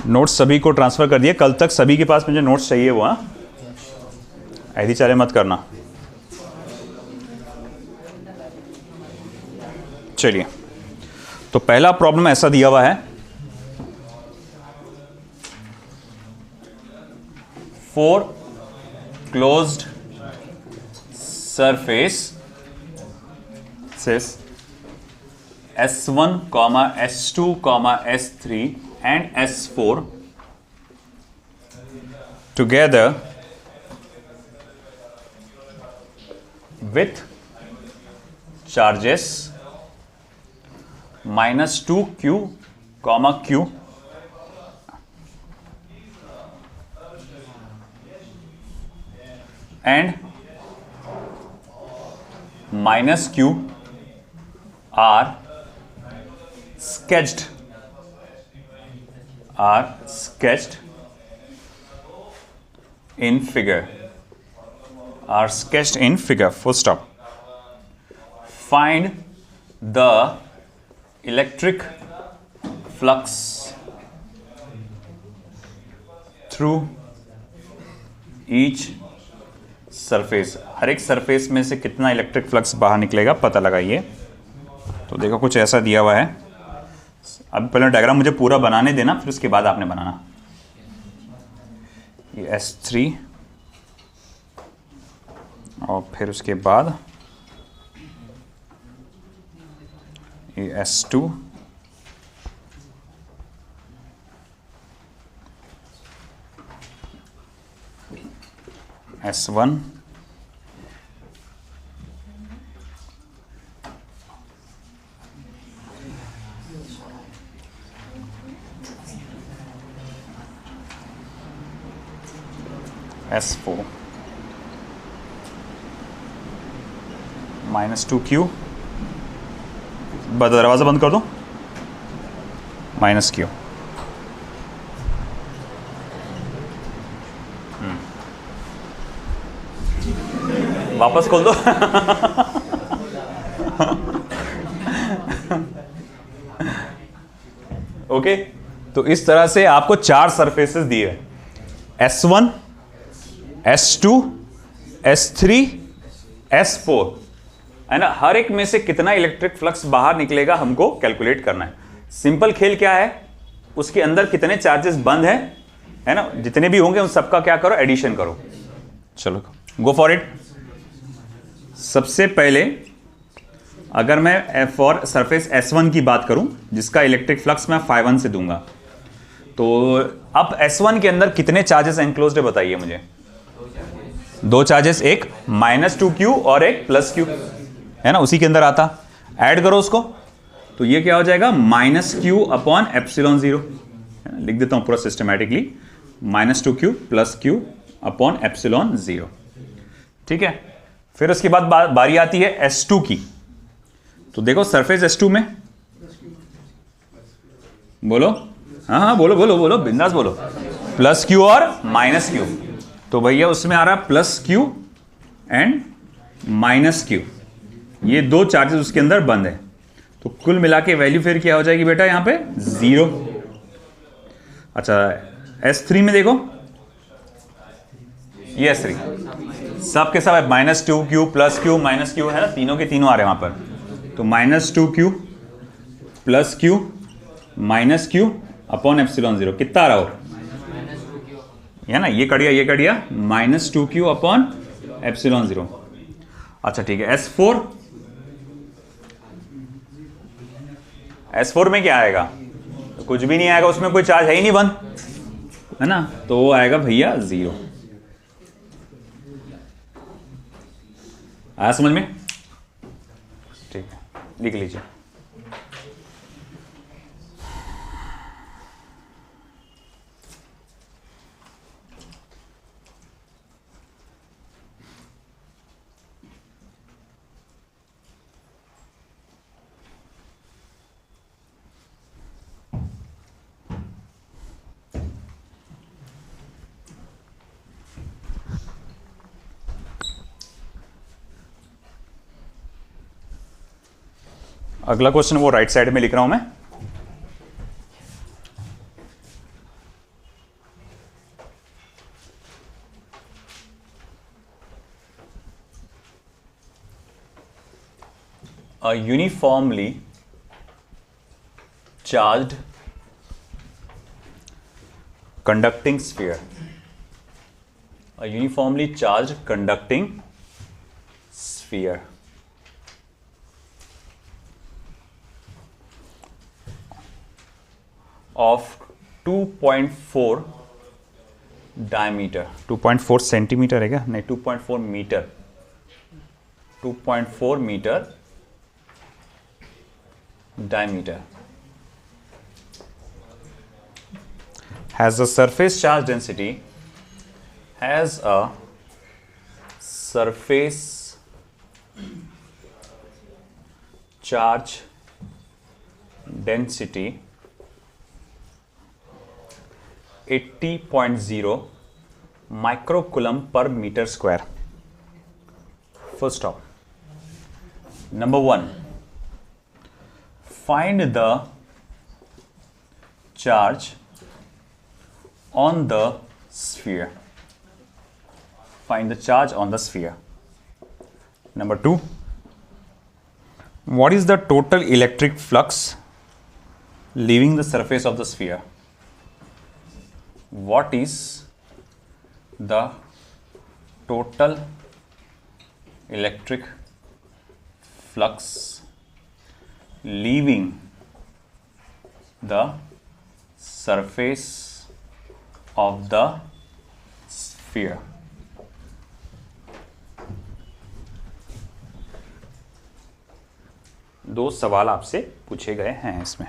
Notes सभी को transfer कर दिए। कल तक सभी के पास मुझे नोट्स चाहिए वो, हाँ, ऐसी चाले मत करना। चलिए, तो पहला प्रॉब्लम ऐसा दिया हुआ है, four closed surface S1, S2, S3 and S4 together with charges -2q, q and -q are sketched in figure, full stop. Find the electric flux through each surface, हर एक सरफेस में से कितना इलेक्ट्रिक फ्लक्स बाहर निकलेगा पता लगाइए। तो देखो कुछ ऐसा दिया हुआ है। अब पहले डायग्राम मुझे पूरा बनाने देना, फिर उसके बाद आपने बनाना। ये S3 और फिर उसके बाद ये S2 S1 S4 -2q, दरवाज़ा बंद कर दो, -q। वापस खोल दो। ओके, तो इस तरह से आपको 4 सरफेसेस दिए, S1, S2, S3, S4, है ना। हर एक में से कितना इलेक्ट्रिक फ्लक्स बाहर निकलेगा हमको कैलकुलेट करना है। सिंपल खेल क्या है, उसके अंदर कितने चार्जेस बंद हैं, है ना, जितने भी होंगे उन सबका क्या करो, एडिशन करो। चलो गो फॉर इट। सबसे पहले अगर मैं फॉर सरफेस S1 की बात करूं, जिसका इलेक्ट्रिक फ्लक्स मैं φ1 से दूंगा, तो अब S1 के अंदर कितने चार्जेस एनक्लोज्ड है बताइए मुझे। 2 चार्जेस, एक -2q और एक +q, है ना, उसी के अंदर आता। ऐड करो उसको, तो ये क्या हो जाएगा, -q/ε0। लिख देता हूं पूरा सिस्टमैटिकली, -2q + q/ε0। ठीक है। फिर उसके बाद बारी आती है S2 की। तो देखो सरफेस S2 में, बोलो, हाँ बोलो बोलो बोलो, बिंदास बोलो, +q और -q। तो भैया उसमें आ रहा है +q एंड -q, ये 2 चार्जेस उसके अंदर बंद है। तो कुल मिला के वैल्यू फिर क्या हो जाएगी बेटा, यहां पे 0। अच्छा, S3 में देखो, ये S3 सब के सब है, -2q +q -q, है ना, तीनों के तीनों आ रहे हैं वहां पर। तो -2q +q -q/ε0 कितना आ रहा हो, है ना, ये कट गया -2q/ε0। अच्छा ठीक है। S4 में क्या आएगा, तो कुछ भी नहीं आएगा, उसमें कोई चार्ज है ही नहीं बंद, है ना, तो वो आएगा भैया 0। आया समझ में? ठीक है, लिख लीजिए। अगला क्वेश्चन वो राइट साइड में लिख रहा हूं मैं। a uniformly charged conducting sphere. A uniformly charged conducting sphere of 2.4 diameter. 2.4 centimetre है क्या? नहीं, 2.4 metre. 2.4 metre diameter has a surface charge density density 80.0 microcoulomb per meter square. Full stop. Number 1, find the charge on the sphere. Find the charge on the sphere. Number 2, what is the total electric flux leaving the surface of the sphere? What is the total electric flux leaving the surface of the sphere? दो सवाल आपसे पूछे गए हैं इसमें.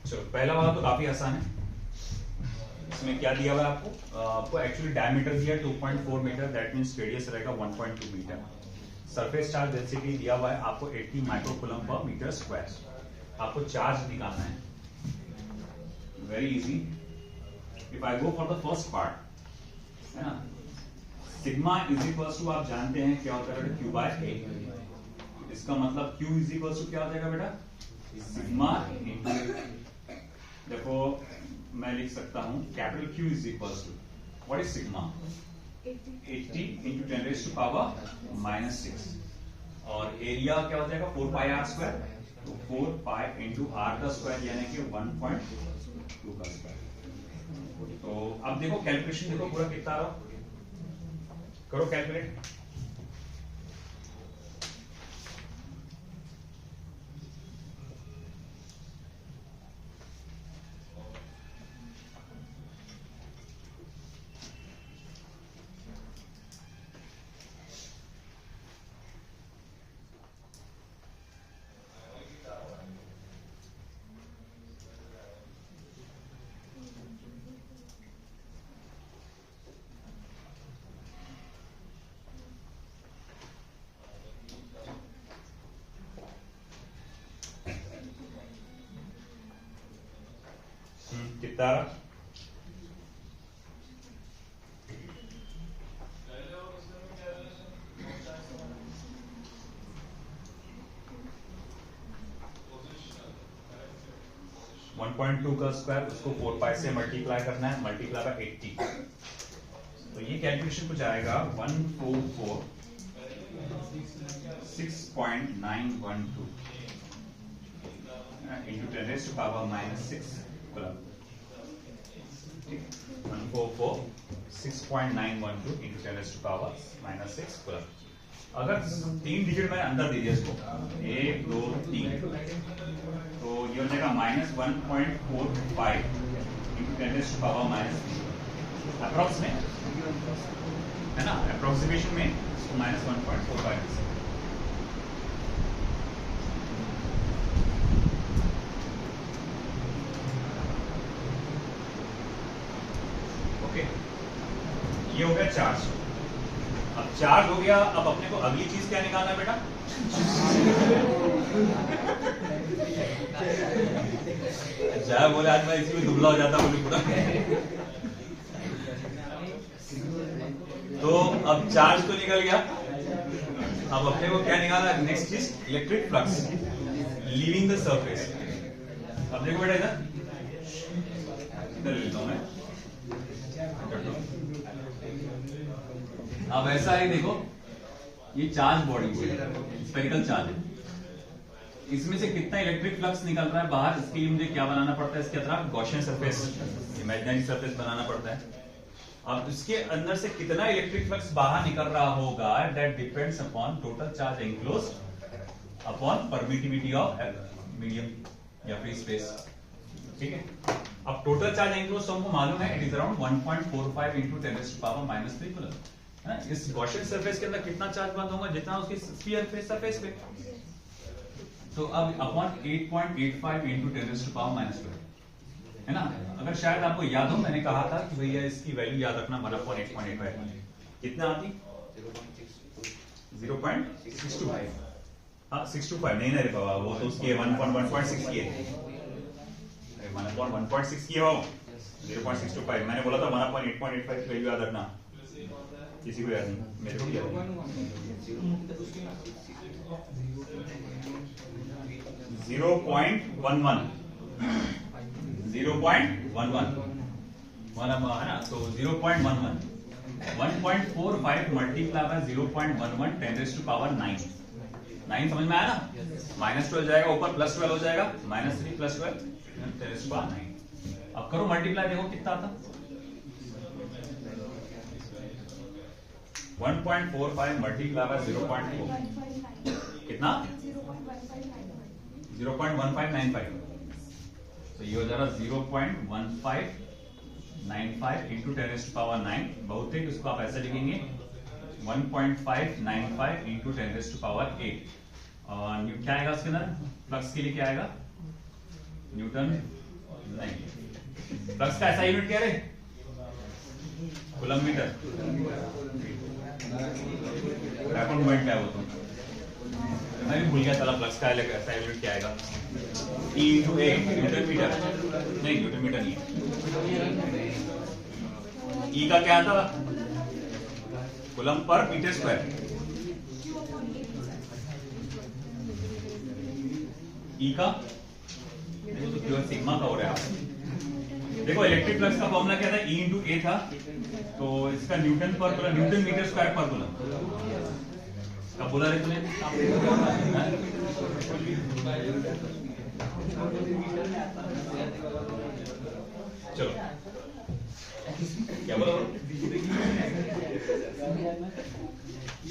चलो, पहला वाला तो काफी आसान है. इसमें क्या दिया हुआ है आपको एक्चुअली डायमीटर दिया 2.4 मीटर, दैट मींस रेडियस रहेगा 1.2 मीटर. सरफेस चार्ज डेंसिटी दिया हुआ है आपको 80 माइक्रोकूलम पर मीटर स्क्वायर. आपको चार्ज निकालना है. Very easy. If I go for the first part, है ना, सिग्मा इज इक्वल्स टू, आप जानते हैं क्या होता है, क्यू बाय ए. इसका मतलब क्यू इज इक्वल्स टू क्या हो जाएगा बेटा, सिग्मा इंटू, देखो मैं लिख सकता हूं capital Q is equals to, what is sigma, 80 into 10 raise to power minus 6, और एरिया क्या हो जाएगा 4 पाई आर स्क्वायर. तो 4 पाई इंटू आर का स्क्वायर यानी कि 1.2 का स्क्वायर. तो अब देखो कैलकुलेशन, देखो पूरा कितना रहा, करो कैलकुलेट. कितना 1.2 का स्क्वायर, उसको 4 पाई से मल्टीप्लाई करना है, मल्टीप्लाई बाय 80. तो ये कैलकुलेशन कुछ आएगा 144,6.912 into 10 raise to power minus 6 coulomb. 144,6.912 into 10 raise to power minus 6 coulomb. अगर 3 डिजिट मैंने अंदर दे दिया इसको, 1 2 3, तो ये हो जाएगा -1.45 into 10 raise to power minus, approx में है ना, अप्रोक्सीमेशन में इसको -1.45. ओके, ये हो गया चार्ज. अब चार्ज हो गया, अब अपने को अगली चीज क्या निकालना है बेटा, जय बोले आज मैं इसी में दुबला हो जाता बोले पूरा. तो अब चार्ज तो निकल गया, अब अपने को क्या निकालना है, नेक्स्ट चीज electric flux. Leaving the surface. अब देखो बेटा इधर ले लेता हूं मैं। अब ऐसा है, देखो ये चार्ज बॉडी स्फेरिकल चार्ज है, इसमें से कितना इलेक्ट्रिक फ्लक्स निकल रहा है बाहर, इसके लिए मुझे क्या बनाना पड़ता है, इसके तरफ गॉसियन सरफेस, इमेजिनरी सरफेस बनाना पड़ता है। अब इसके अंदर से कितना इलेक्ट्रिक फ्लक्स बाहर निकल रहा होगा, that depends upon total charge enclosed upon permittivity of medium या फ्री स्पेस। ठीक है, अब टोटल चार्ज एनक्लोज्ड हमको मालूम है, it is around 1.45 into 10⁻³ coulomb है ना। इस गॉसियन सरफेस के अंदर कितना चार्ज बंद होगा, जितना उसकी स्फीयर पे सरफेस पे। तो अब अपॉन 8.85 into 10⁻² है ना। अगर शायद आपको याद हो, मैंने कहा था कि भैया इसकी वैल्यू याद रखना, 1/8.85 कितना आती, 0.625। हाँ 625 नहीं ना रे बाबा, वो तो उसकी 1.6 की है, 1.6 की हो, 0.625। मैंने बोला था 1/8.85 की वैल्यू याद रखना, किसी को याद नहीं, मेरे को याद है। 0.11 है ना, तो 0.11 1.45 मल्टीप्लाई बाय 0.11 10⁻⁹ 9 समझ में आया ना। -12 जाएगा ऊपर, +12 हो जाएगा, -3 + 12 10⁻⁹। अब करो मल्टीप्लाई, देखो कितना आता, 1.45 मल्टीप्लाई बाय 0.4 कितना, 0.1595। तो ये हो जाएगा 0.1595 into 10⁻⁹। बहुत है, उसको आप ऐसे लिखेंगे 1.595 into 10⁸। और क्या आएगा उसके अंदर, फ्लक्स के लिए क्या आएगा, न्यूटन नहीं, फ्लक्स का ऐसा यूनिट क्या है, कूलम मीटर। मोमेंट क्या है वो, तो मैं भी भूल गया, चला फ्लक्स का ऐसा यूनिट क्या आएगा, E into A newton metre, नहीं न्यूटन मीटर नहीं है। E का क्या आता, coulomb per metre square. E का देखो तो क्यों सिग्मा का हो रहा है। देखो इलेक्ट्रिक फ्लक्स का फॉर्मूला क्या था, E into A था, तो इसका न्यूटन पर कूलम, न्यूटन मीटर स्क्वायर पर कूलम। कब बोला रे तूने, चलो क्या बोला,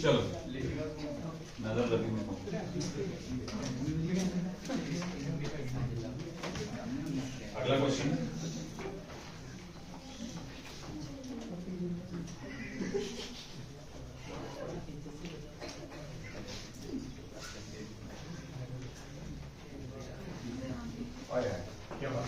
चलो नजर लगी मेरे को। अगला क्वेश्चन, क्या बात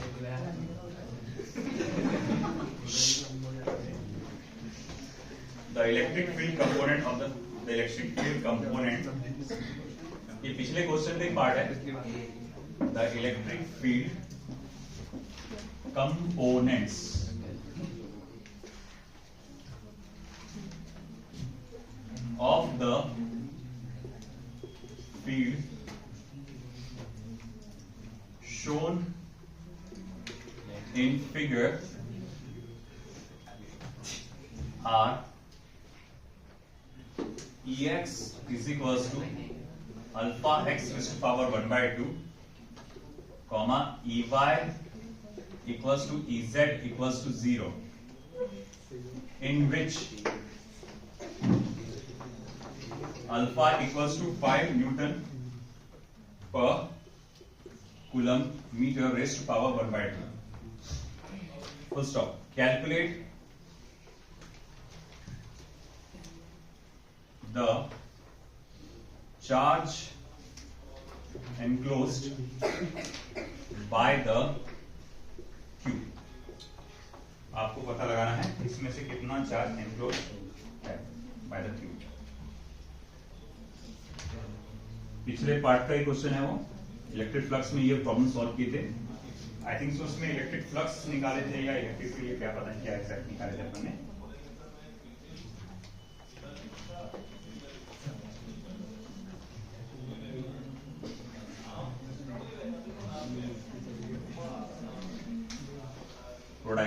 the electric field component of the electric field component, ये पिछले क्वेश्चन का एक पार्ट है। the electric field components of the field shown in figure are Ex is equals to alpha x raised to power 1/2, comma Ey equals to Ez equals to 0, in which alpha equals to 5 Newton per coulomb meter raised to power 1/2. Full stop. Calculate the charge enclosed by the Q. आपको पता लगाना है इसमें से कितना charge enclose है by the Q। पिछले part का ही क्वेश्चन है वो, इलेक्ट्रिक फ्लक्स में ये प्रॉब्लम सॉल्व किए थे। आई थिंक सो उसमें इलेक्ट्रिक फ्लक्स निकाले थे या इलेक्ट्रिक के लिए क्या पता है क्या एग्जैक्ट निकाले थे अपन ने।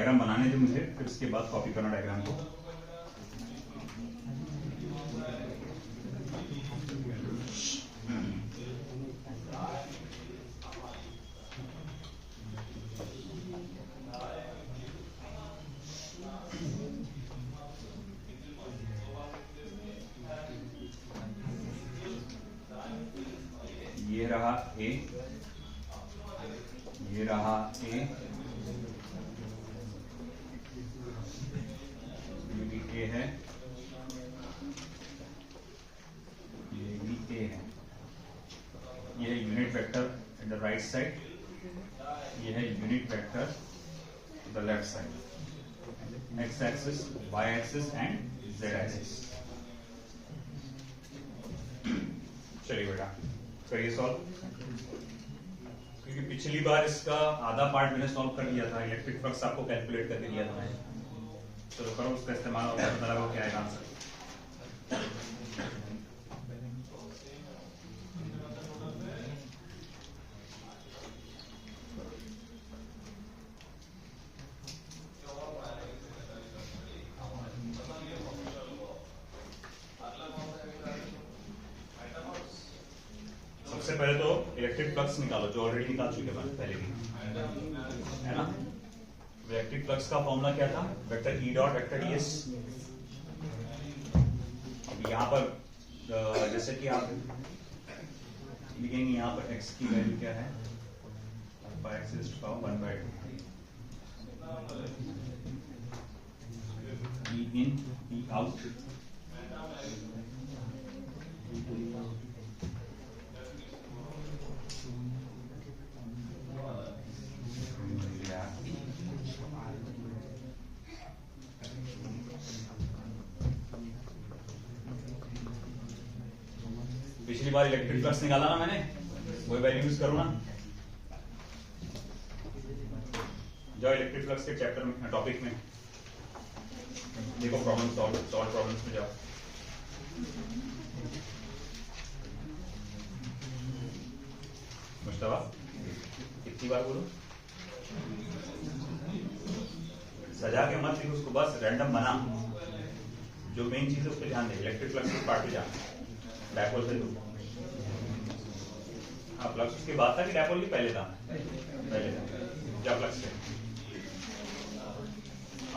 डायग्राम बनाने थे मुझे, फिर उसके बाद कॉपी करना डायग्राम को। ये रहा ए, ये रहा ए, ये भी ए है, ये भी ए है। ये है unit vector at the right side, ये है unit vector at the left side, X axis, Y axis and Z axis. चलिए बेटा करिए सॉल्व, क्योंकि पिछली बार इसका आधा पार्ट मैंने सॉल्व कर लिया था, इलेक्ट्रिक फ्लक्स आपको कैलकुलेट करके दिया था मैंने। चलो करो, उसका इस्तेमाल होगा, पता लगा क्या आएगा आंसर। सबसे पहले तो इलेक्ट्रिक फ्लक्स निकालो, जो ऑलरेडी निकाल चुके हैं पहले भी, है ना। इलेक्ट्रिक फ्लक्स का फॉर्मूला क्या था? Vector E dot vector D S. अब यहाँ पर जैसे कि आप लिखेंगे, यहाँ पर x की वैल्यू क्या है? 1/x raised to power 1/2 E in E out, पिछली बार इलेक्ट्रिक फ्लक्स निकाला ना मैंने, वही वैल्यू यूज करूँ ना। जाओ इलेक्ट्रिक फ्लक्स के चैप्टर में, टॉपिक में देखो, प्रॉब्लम सॉल्व प्रॉब्लम्स में जाओ। मुस्तफा कितनी बार बोलो, सजा के मत लिखो उसको, बस रैंडम बना। जो मेन चीज है उस पर ध्यान दे, इलेक्ट्रिक फ्लक्स के पार्ट पे जा, डायपोल से दूर। हाँ, फ्लक्स उसके बाद था कि डायपोल की पहले था? पहले था। क्या फ्लक्स है?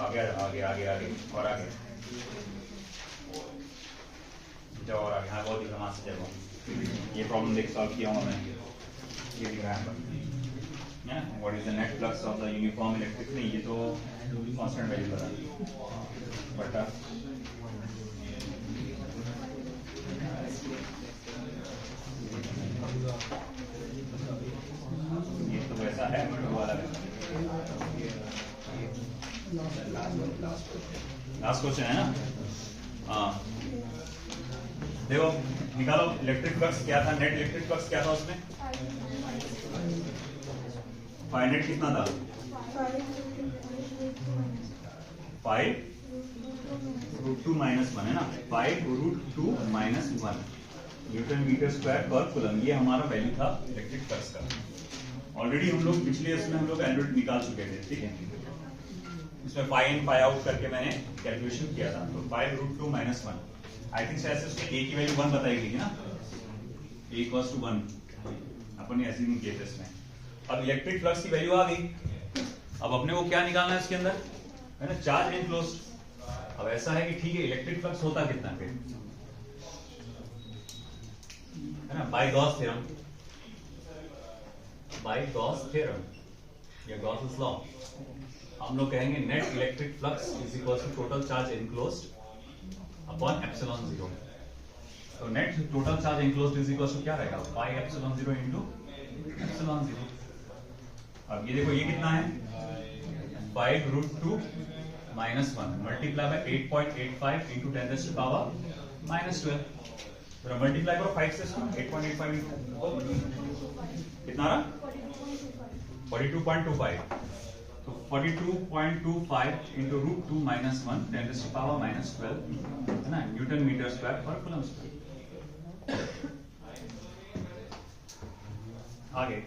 आगे आगे आगे आगे और आगे जाओ और आगे। हाँ, बहुत ही समाज से जाओ। ये प्रॉब्लम देख सॉल्व किया हूँ मैंने, ये दिख रहा है ना। What is the net flux of the uniform electric? नहीं, ये तो कांस्टेंट वैल्यू बता, बटा ये तो वैसा है वाला। लास्ट क्वेश्चन है ना? हाँ, देखो निकालो इलेक्ट्रिक फ्लक्स क्या था, नेट इलेक्ट्रिक फ्लक्स क्या था उसमें? 5 नेट कितना था? 5√2 - 1 है ना, 5√2 - 1 न्यूटन मीटर स्क्वायर पर कूलम। ये हमारा वैल्यू था इलेक्ट्रिक फ्लक्स का। ऑलरेडी हम लोग पिछले इसमें हम लोग एल्यूट निकाल चुके थे, ठीक है। इसमें फाई इन फाई आउट करके मैंने कैलकुलेशन किया था। तो 5√2 - 1, आई थिंक ऐसे उसमें ए की वैल्यू 1 बताई गई ना, a = 1, अपन ने ऐसे ही किए थे इसमें। अब इलेक्ट्रिक फ्लक्स की वैल्यू आ गई, अब अपने को क्या निकालना है इसके अंदर, है ना, चार्ज एनक्लोज्ड। अब ऐसा है कि ठीक है, इलेक्ट्रिक फ्लक्स होता कितना फिर, है ना, by Gauss theorem, by Gauss theorem या गॉस लॉ। हम लोग कहेंगे net electric flux is equal to total charge enclosed upon epsilon 0। तो net total charge enclosed is equal to क्या रहेगा, बाय एप्सिलॉन 0 इनटू एप्सिलॉन 0। अब ये देखो, ये कितना है, 5√2 - 1 मल्टीप्लाई बाय 8.85 इंटू 10⁻⁻12। तो मल्टीप्लाई करो 5 से, 8.85 कितना रहा, 42.25। तो 42.25 इंटू √2 - 1 10⁻⁻12 है ना, न्यूटन मीटर स्क्वायर पर कूलम स्क्वायर। आगे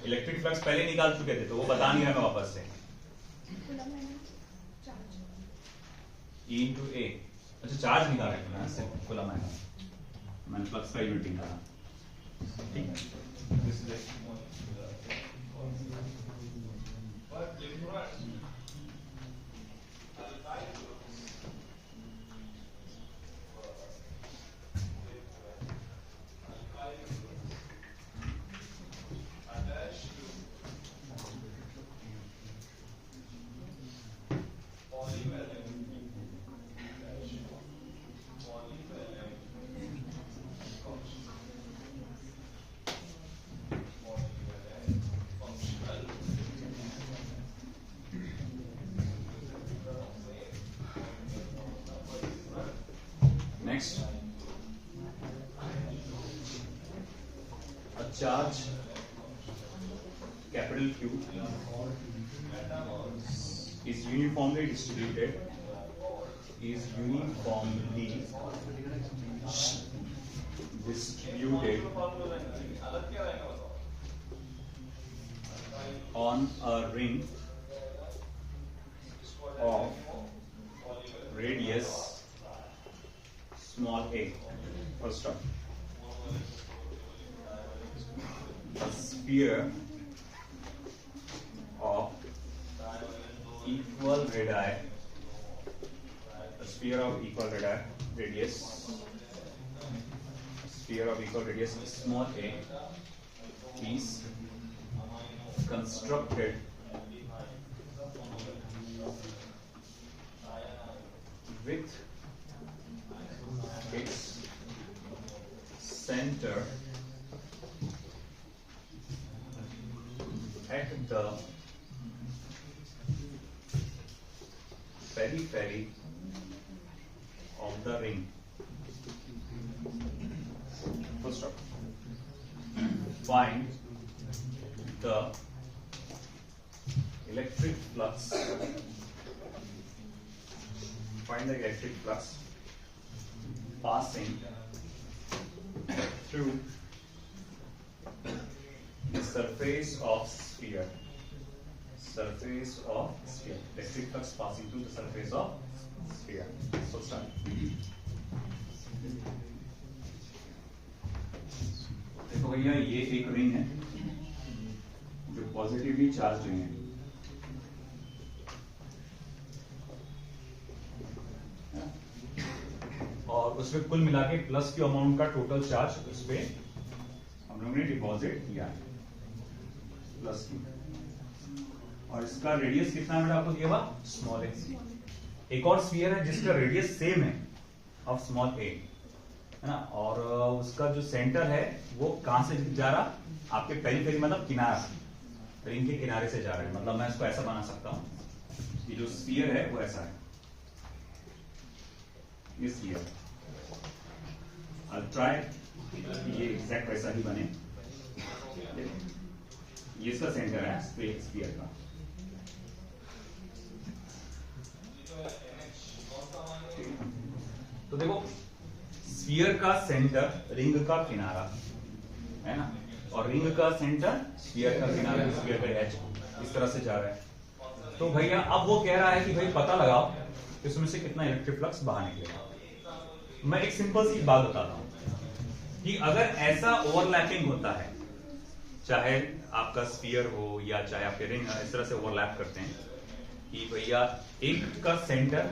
इलेक्ट्रिक फ्लक्स पहले निकाल चुके थे तो वो बता नहीं रहा मैं वापस से। E इंटू ए, अच्छा चार्ज निकाल रहे थे ना सिर्फ कूलम है, मैंने फ्लक्स का यूनिट निकाला। ठीक है, next, a charge capital Q is uniformly distributed on a ring of radius small a. First up, a sphere of equal radii, radius, small a is constructed with its center at the periphery of the ring. Full stop. Find the electric flux. Passing through the surface of sphere. Electric flux passing through the surface of sphere. So start. देखो भैया ये एक ring है जो positively charge ring है, और उसमें कुल मिला के प्लस क्यू अमाउंट का टोटल चार्ज उस पे हम लोगों ने डिपॉजिट किया है, प्लस क्यू। और इसका रेडियस कितना है आपको दिया हुआ, स्मॉल ए। एक और स्फीयर है जिसका रेडियस सेम है ऑफ स्मॉल ए, है ना, और उसका जो सेंटर है वो कहां से जा रहा, आपके पेरिफेरी मतलब किनारा, रिंग के किनारे से जा रहा है। मतलब मैं इसको ऐसा बना सकता हूं कि जो स्फीयर है वो ऐसा है, ये स्फीयर। I'll try ये एग्जैक्ट वैसा ही बने। ये इसका सेंटर है स्फीयर का। तो देखो स्फीयर का सेंटर रिंग का किनारा है ना, और रिंग का सेंटर स्फीयर का किनारा, स्फीयर का एज इस तरह से जा रहा है। तो भैया अब वो कह रहा है कि भाई पता लगाओ इसमें से कितना इलेक्ट्रिक फ्लक्स बाहर निकलेगा। मैं एक सिंपल सी बात बताता हूं कि अगर ऐसा ओवरलैपिंग होता है, चाहे आपका स्फीयर हो या चाहे आपके रिंग इस तरह से ओवरलैप करते हैं कि भैया एक का सेंटर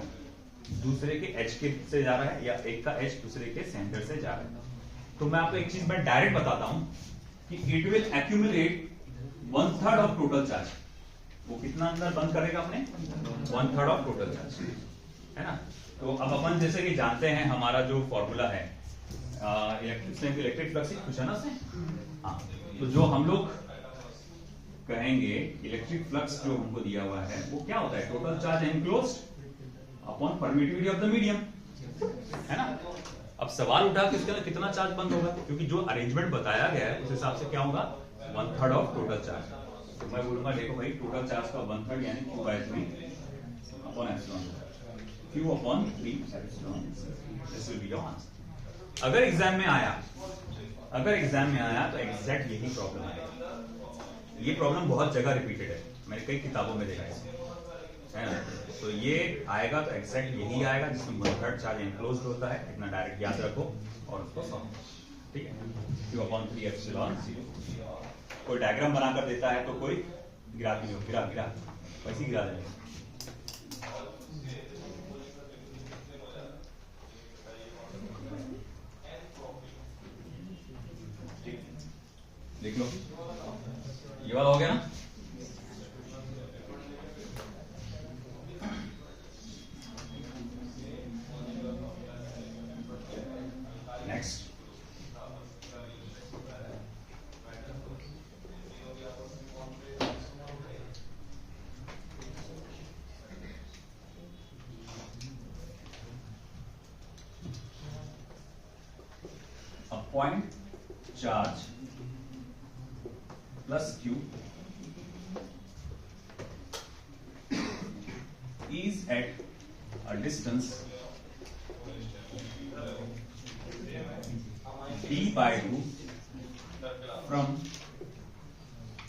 दूसरे के एज के से जा रहा है या एक का एज दूसरे के सेंटर से जा रहा है, तो मैं आपको एक चीज मैं डायरेक्ट बताता हूं कि it will accumulate 1/3 of total charge. वो कितना अंदर बंद करेगा अपने, 1/3 ऑफ टोटल चार्ज, है ना। तो अब अपन जैसे कि जानते हैं हमारा जो फॉर्मूला है इलेक्ट्रिक फ्लक्स पूछा ना उसने, हाँ, तो जो हम लोग कहेंगे इलेक्ट्रिक फ्लक्स जो हमको दिया हुआ है वो क्या होता है, total charge enclosed upon permittivity of the medium, है ना। अब सवाल उठा कि इसके अंदर कितना चार्ज बंद होगा, क्योंकि जो अरेंजमेंट बताया गया है उस हिसाब से क्या होगा, 1/3 ऑफ टोटल चार्ज। तो मैं बोलूंगा देखो भाई टोटल चार्ज का 1/3 यानी Q/3 upon epsilon, Q upon 3 epsilon, this will be your answer. अगर एग्जाम में आया तो एग्जैक्ट यही प्रॉब्लम आएगी। ये प्रॉब्लम बहुत जगह रिपीटेड है, मैंने कई किताबों में देखा है ना। तो ये आएगा तो एग्जैक्ट यही आएगा जिसमें 1/3 चार्ज एनक्लोज्ड होता है, इतना डायरेक्ट याद रखो और उसको सॉल्व, ठीक है। Q/3 epsilon 0। कोई डायग्राम बनाकर देता है तो कोई गिरा के नहीं, गिरा वैसे गिरा देंगे। देख लो ये वाला हो गया ना। Next a point charge plus Q is at a distance d by 2 from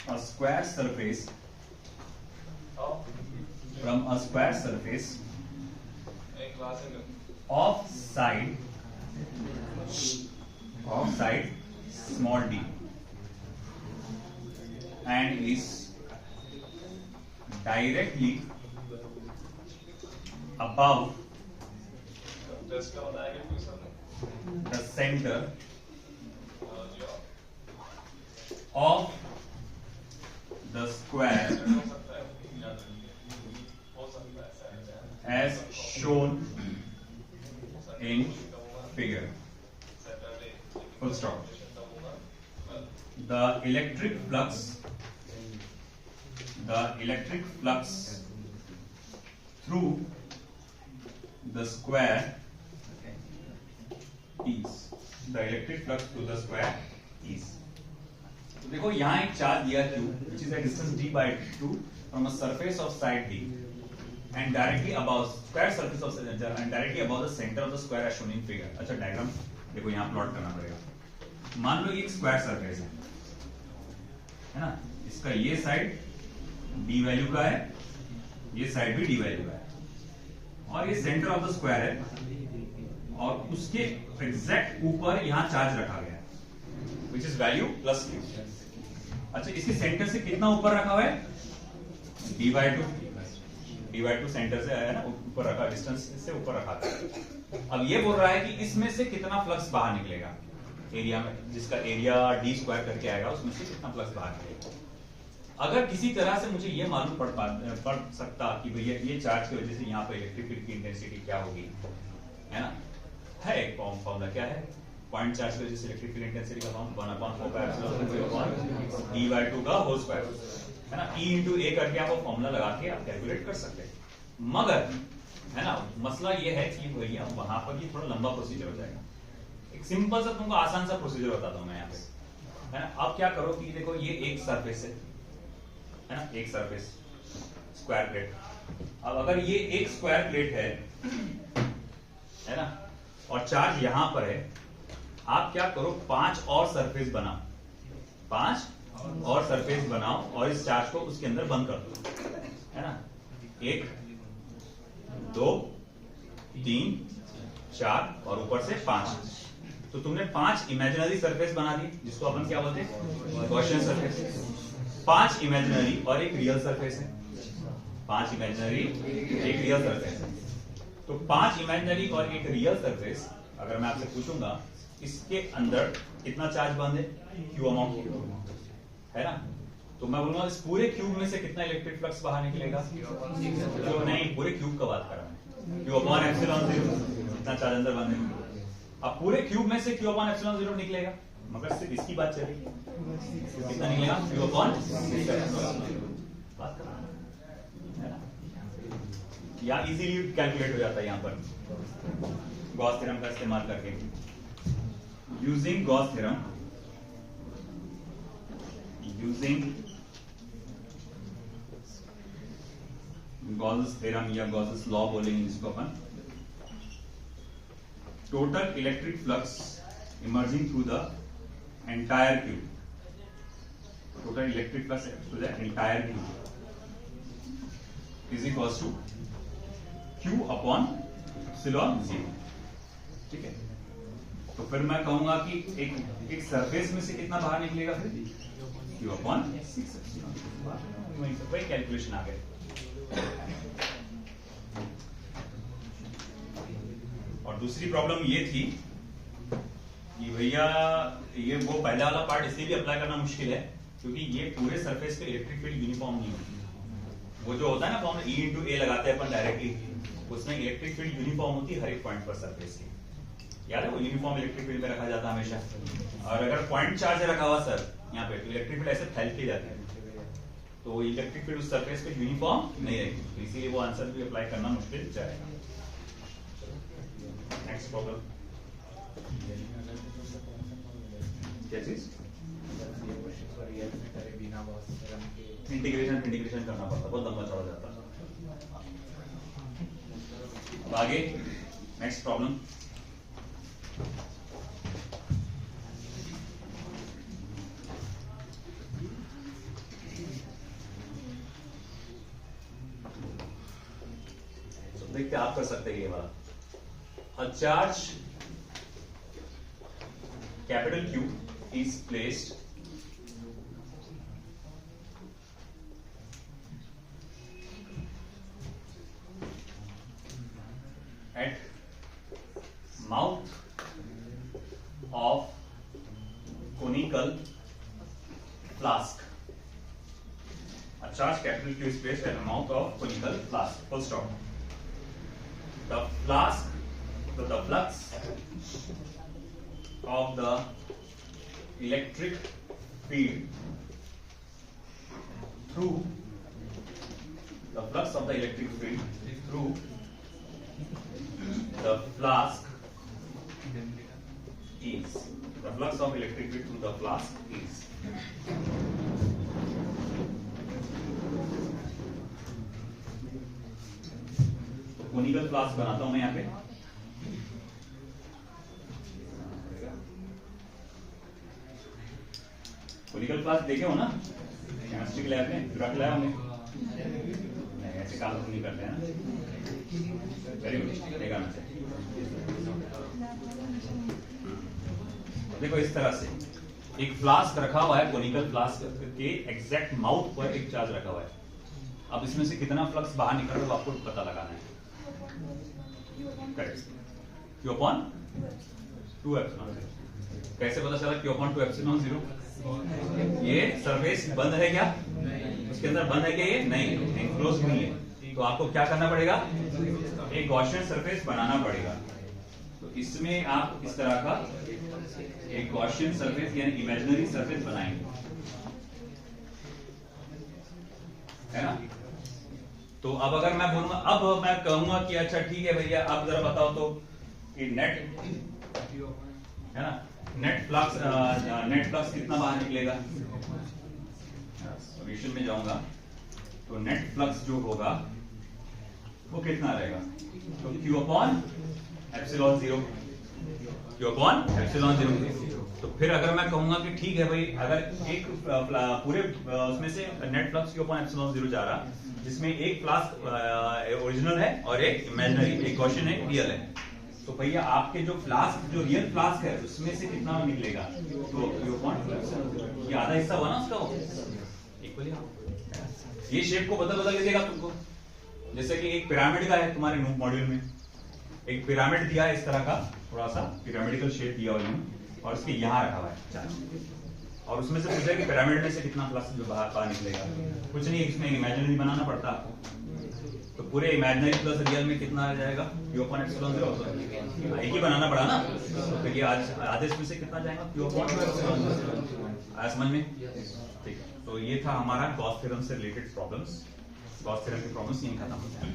a square surface of side small d and is directly above the center of the square as shown in figure. Full stop. The electric flux through the square is तो देखो यहां एक charge दिया Q which is a distance d by 2 from a surface of side D and directly above square surface of and directly above the center of the square as shown in figure. अच्छा diagram देखो यहां plot करना पड़ेगा। मान लो ये एक square surface है ना, इसका ये साइड d वैल्यू का है, ये साइड भी d वैल्यू का है और ये सेंटर ऑफ द स्क्वायर है और उसके एग्जैक्ट ऊपर यहां चार्ज रखा गया है which is value plus Q। अच्छा इसके सेंटर से कितना ऊपर रखा हुआ है d by 2 सेंटर से है ना ऊपर रखा, डिस्टेंस से ऊपर रखा था। अब ये बोल रहा है कि इसमें से कितना फ्लक्स बाहर निकलेगा एरिया में, जिसका एरिया d स्क्वायर करके आएगा उसमें से कितना फ्लक्स बाहर निकलेगा। अगर किसी तरह से मुझे ये मालूम पड़ सकता कि भैया ये चार्ज की वजह से यहाँ पर इलेक्ट्रिक फील्ड की इंटेंसिटी क्या होगी, है ना, है एक फॉर्मूला क्या है, पॉइंट चार्ज की वजह से इलेक्ट्रिक फील्ड इंटेंसिटी का फॉर्मूला 1/4 d by 2 का होल स्क्वायर है ना, E into A करके आप वो फॉर्मूला लगा के आप कैलकुलेट कर सकते हैं। मगर है ना मसला ये है कि भैया वहां पर ये थोड़ा लंबा प्रोसीजर हो जाएगा। एक सिंपल सा तुमको आसान सा प्रोसीजर बताता हूं मैं यहाँ पे, है ना। अब क्या करो कि देखो ये एक सरफेस है ना, एक सरफेस स्क्वायर प्लेट। अब अगर ये एक स्क्वायर प्लेट है ना और चार्ज यहां पर है, आप क्या करो 5 और सरफेस बनाओ, 5 और सरफेस बनाओ और इस चार्ज को उसके अंदर बंद कर दो, है ना। 1 2 3 4 और ऊपर से 5। तो तुमने 5 इमेजिनरी सरफेस बना दी जिसको अपन क्या बोलते हैं गॉसियन सरफेस। 5 इमेजिनरी और एक रियल सरफेस है, 5 इमेजिनरी एक रियल सरफेस है। तो 5 इमेजिनरी और एक रियल सरफेस अगर मैं आपसे पूछूंगा इसके अंदर कितना चार्ज बंद है, Q अमाउंट है ना, तो मैं बोलूंगा इस पूरे क्यूब में से कितना इलेक्ट्रिक फ्लक्स बाहर निकलेगा, तो नहीं पूरे क्यूब का बात कर रहा हूं, Q/ε0 कितना चार्ज अंदर बंद है। अब पूरे क्यूब में से Q/ε0 निकलेगा, मगर सिर्फ इसकी बात चलेगी, कितना निकलेगा Q/ε0 बात कर रहा है ना, या इजीली कैलकुलेट हो जाता है यहां पर गॉस थ्योरम का इस्तेमाल करके। Using Gauss theorem, Gauss theorem या गॉस लॉ बोलेंगे जिसको अपन, total electric flux emerging through the entire cube, total electric flux to the entire glue is equal to Q upon epsilon 0। ठीक है, तो फिर मैं कहूंगा कि एक सरफेस में से कितना बाहर निकलेगा, फिर Q अपॉन 6 एप्सिलॉन। वही कैलकुलेशन आ गए। और दूसरी प्रॉब्लम ये थी कि भैया ये वो पहला वाला पार्ट इसलिए भी अप्लाई करना मुश्किल है क्योंकि ये पूरे सरफेस पे इलेक्ट्रिक फील्ड यूनिफॉर्म नहीं होती। वो जो होता है ना फॉर्मूला E into A लगाते हैं अपन डायरेक्टली, उसमें इलेक्ट्रिक फील्ड यूनिफॉर्म होती है हर एक पॉइंट पर सरफेस की। याद है, वो यूनिफॉर्म इलेक्ट्रिक फील्ड पे रखा जाता है हमेशा। और अगर पॉइंट चार्ज रखा हुआ सर यहाँ पे, तो इलेक्ट्रिक फील्ड ऐसे फैल के जाती है, तो इलेक्ट्रिक फील्ड उस सरफेस पे यूनिफॉर्म नहीं रहेगी, तो इसीलिए वो आंसर भी अप्लाई करना मुश्किल जाएगा। नेक्स्ट प्रॉब्लम क्या चीज, इंटीग्रेशन करना पड़ता, बहुत लंबा चौड़ा जाता। अब आगे नेक्स्ट प्रॉब्लम, देखते आप कर सकते हैं ये वाला। A charge capital Q is placed at mouth of conical flask. A charge capital Q is placed at the mouth of conical flask. Full stop. The flask, the flux of the electric field through the flux of the electric field through the flask is the flux of electric field through the flask is conical flask बनाता हूं मैं यहाँ पे। Conical flask देखे हो ना chemistry के lab में, रख लाया हमने, नहीं ऐसे काम तो नहीं करते हैं ना। वेरी गुड, देखना चाहिए। देखो इस तरह से एक फ्लास्क रखा हुआ है, कोनिकल फ्लास्क के एग्जैक्ट माउथ पर एक चार्ज रखा हुआ है। अब इसमें से कितना फ्लक्स बाहर निकल रहा है वो आपको पता लगाना है। Q upon 2 epsilon 0। कैसे पता चला Q upon 2 एप्सिलॉन 0? ये सरफेस बंद है क्या, उसके अंदर बंद है क्या, ये नहीं, एनक्लोज नहीं है, तो आपको क्या करना पड़ेगा, एक गॉसियन सरफेस बनाना पड़ेगा। तो इसमें आप इस तरह का एक गॉसियन सरफेस यानी इमेजिनरी सरफेस बनाएंगे, है ना। तो अब अगर मैं बोलूंगा, अब मैं कहूंगा कि अच्छा ठीक है भैया आप जरा बताओ तो ये नेट है ना, नेट फ्लक्स कितना बाहर निकलेगा। सॉल्यूशन में जाऊंगा तो नेट फ्लक्स जो होगा वो कितना रहेगा, तो Q upon epsilon 0, Q upon epsilon 0। तो फिर अगर मैं कहूंगा कि ठीक है भाई, अगर एक पूरे उसमें से net flux Q upon epsilon 0 जा रहा, जिसमें एक फ्लास्क ओरिजिनल है और एक इमेजिनरी, एक गॉसियन है, रियल है, तो भैया आपके जो फ्लास्क, जो रियल फ्लास्क है उसमें से कितना निकलेगा, तो ये आधा हिस्सा हुआ ना उसका, वो इक्वली ये शेप को बदल के देगा तुमको। जैसे कि एक पिरामिड का है तुम्हारे मॉड्यूल में, एक पिरामिड दिया है इस तरह का, थोड़ा सा पिरामिडिकल शेप दिया हुआ है और इसके यहाँ रखा हुआ है चार्ज, और उसमें से पूछा कि पिरामिड में से कितना फ्लक्स जो बाहर निकलेगा। कुछ नहीं, इसमें इमेजिनरी बनाना पड़ता आपको, तो पूरे इमेजिनरी प्लस रियल में कितना आ जाएगा, Q अपॉन एप्सिलॉन 0, एक ही बनाना पड़ा ना, तो ये आज आदेश में से कितना जाएगा, Q अपॉन एप्सिलॉन 0। आया समझ में? ठीक है, तो ये था हमारा गॉस थ्योरम से रिलेटेड प्रॉब्लम्स। गॉस थ्योरम के प्रॉब्लम्स यहीं खत्म होते हैं।